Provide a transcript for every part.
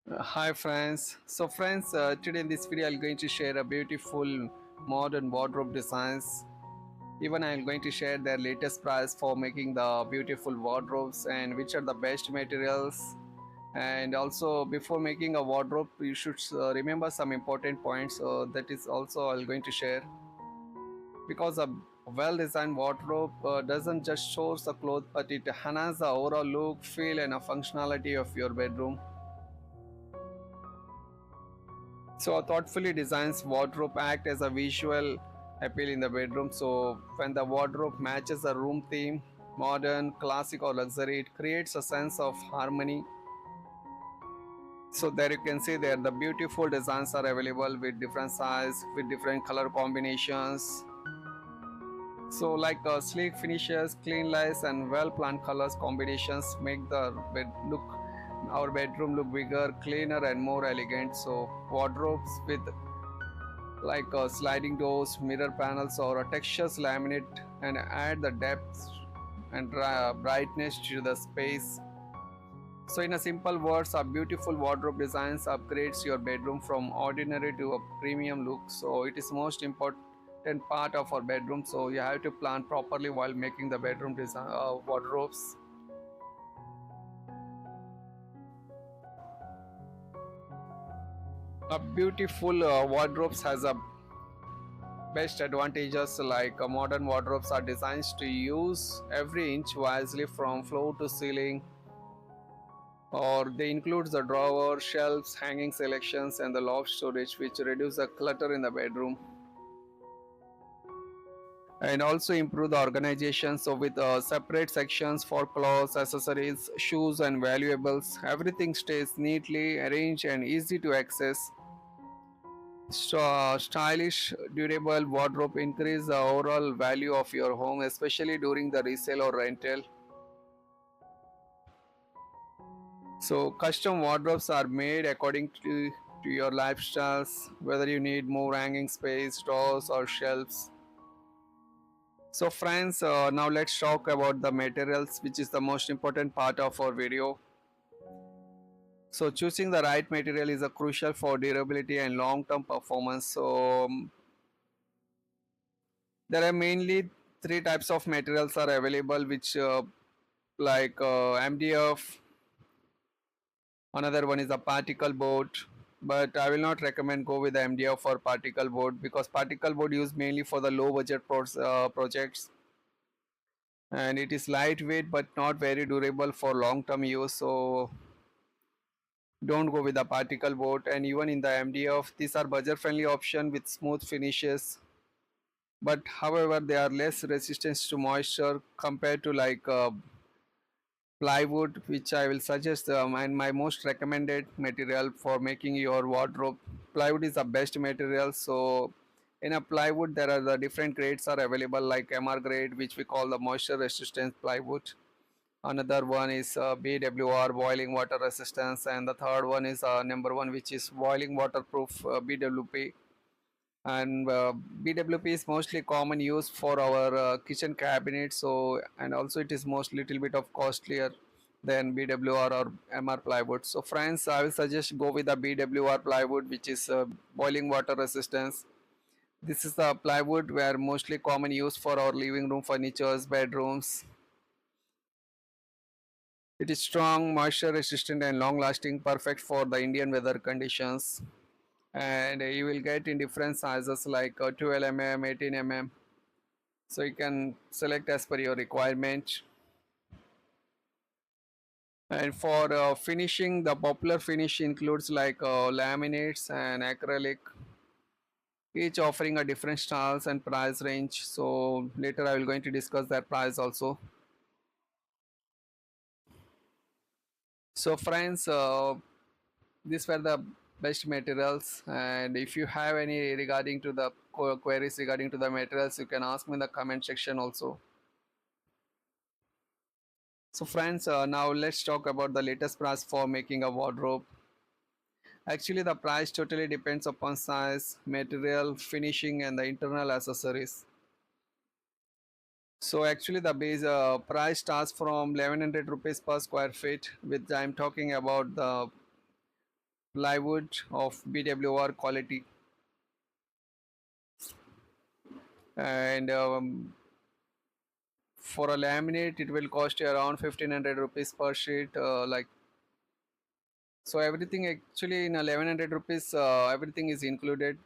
Hi friends. Today in this video I'm going to share a beautiful modern wardrobe designs. Even I'm going to share their latest price for making the beautiful wardrobes and which are the best materials. And also before making a wardrobe, you should remember some important points. That is also I'm going to share because a well-designed wardrobe doesn't just show the clothes, but it enhances the overall look, feel, and a functionality of your bedroom. So a thoughtfully designed wardrobe act as a visual appeal in the bedroom. So when the wardrobe matches the room theme, modern, classic or luxury, it creates a sense of harmony. So there you can see there the beautiful designs are available with different size, with different color combinations. So like sleek finishes, clean lights and well planned colors combinations make the bed look our bedroom look bigger, cleaner and more elegant. So wardrobes with like sliding doors, mirror panels, or a textures laminate and add the depth and brightness to the space. So, in a simple words, a beautiful wardrobe designs upgrades your bedroom from ordinary to a premium look. So, it is most important part of our bedroom. So, you have to plan properly while making the bedroom design wardrobes. A beautiful wardrobes has a best advantages like modern wardrobes are designed to use every inch wisely from floor to ceiling, or they include the drawer, shelves, hanging selections and the loft storage which reduce the clutter in the bedroom and also improve the organization. So with separate sections for clothes, accessories, shoes and valuables, everything stays neatly arranged and easy to access. So, stylish, durable wardrobe increase the overall value of your home, especially during the resale or rental. So, custom wardrobes are made according to your lifestyles, whether you need more hanging space, drawers, or shelves. So, friends, now let's talk about the materials, which is the most important part of our video. So, choosing the right material is a crucial for durability and long-term performance. So, there are mainly three types of materials are available, which like MDF. Another one is a particle board, but I will not recommend go with the MDF or particle board because particle board used mainly for the low budget projects, and it is lightweight but not very durable for long term use. So don't go with the particle board. And even in the MDF, these are budget friendly option with smooth finishes, but however they are less resistant to moisture compared to like plywood, which I will suggest and my most recommended material for making your wardrobe. Plywood is the best material. So in a plywood there are the different grades are available like MR grade, which we call the moisture resistant plywood. Another one is BWR, boiling water resistance, and the third one is number one, which is boiling waterproof, BWP. And BWP is mostly common use for our kitchen cabinet. So and also it is most little bit of costlier than BWR or MR plywood. So friends, I will suggest go with the BWR plywood, which is boiling water resistance. This is the plywood where mostly common use for our living room furnitures, bedrooms. It is strong, moisture resistant and long lasting, perfect for the Indian weather conditions. And you will get in different sizes like 12 mm, 18 mm. So you can select as per your requirement. And for finishing, the popular finish includes like laminates and acrylic, each offering a different styles and price range. So later I will going to discuss that price also. So friends, these were the best materials, and if you have any regarding to the queries regarding to the materials, you can ask me in the comment section also. So friends, now let's talk about the latest price for making a wardrobe. Actually, the price totally depends upon size, material, finishing, and the internal accessories. So actually, the base price starts from 1100 rupees per square feet. Which I'm talking about the plywood of BWR quality, and for a laminate it will cost you around 1500 rupees per sheet, like, so everything actually in 1100 rupees, everything is included.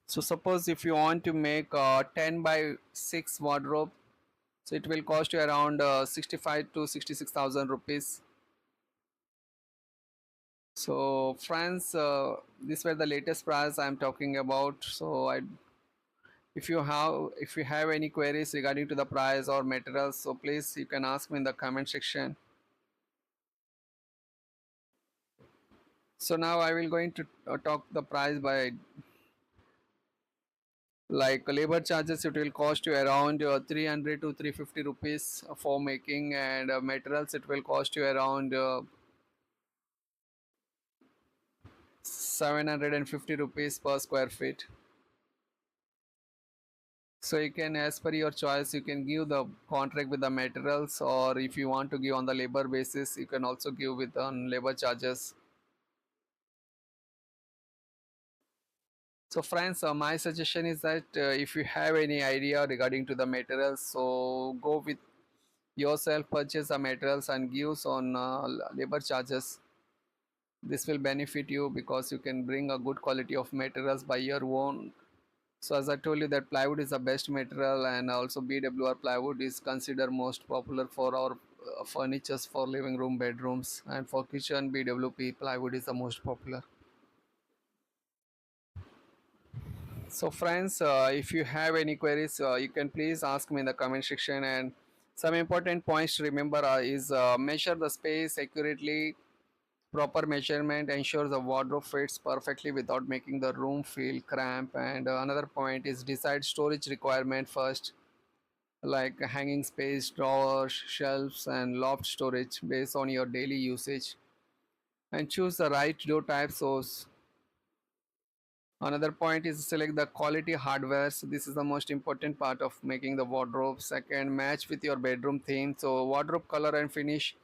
So suppose if you want to make a 10 by 6 wardrobe, so it will cost you around 65 to 66,000 rupees. So friends, these were the latest price I'm talking about. So I, if you have any queries regarding to the price or materials, so please you can ask me in the comment section. So now I will going to talk the price by, like, labor charges. It will cost you around 300 to 350 rupees for making, and materials it will cost you around 750 rupees per square feet. So you can, as per your choice, you can give the contract with the materials, or if you want to give on the labor basis, you can also give with on labor charges. So friends, my suggestion is that if you have any idea regarding to the materials, so go with yourself, purchase the materials and gives on labor charges. This will benefit you because you can bring a good quality of materials by your own. So as I told you that plywood is the best material, and also BWR plywood is considered most popular for our furnitures for living room, bedrooms, and for kitchen. BWP plywood is the most popular. So friends, if you have any queries, you can please ask me in the comment section. And some important points to remember is measure the space accurately. Proper measurement ensures the wardrobe fits perfectly without making the room feel cramped. And another point is decide storage requirement first, like hanging space, drawers, shelves, and loft storage based on your daily usage. And choose the right door type source. Another point is select the quality hardware. So this is the most important part of making the wardrobe. Second, match with your bedroom theme. So wardrobe color and finish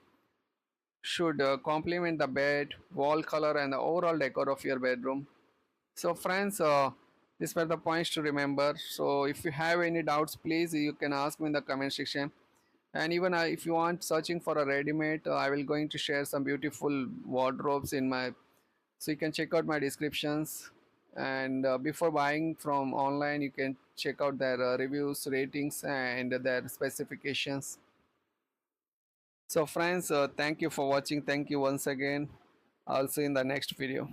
should complement the bed, wall color, and the overall decor of your bedroom. So friends, these were the points to remember. So if you have any doubts, please you can ask me in the comment section. And even if you want searching for a ready-made, I will going to share some beautiful wardrobes in my, so you can check out my descriptions. And before buying from online, you can check out their reviews, ratings, and their specifications. So friends, thank you for watching. Thank you once again. I'll see you in the next video.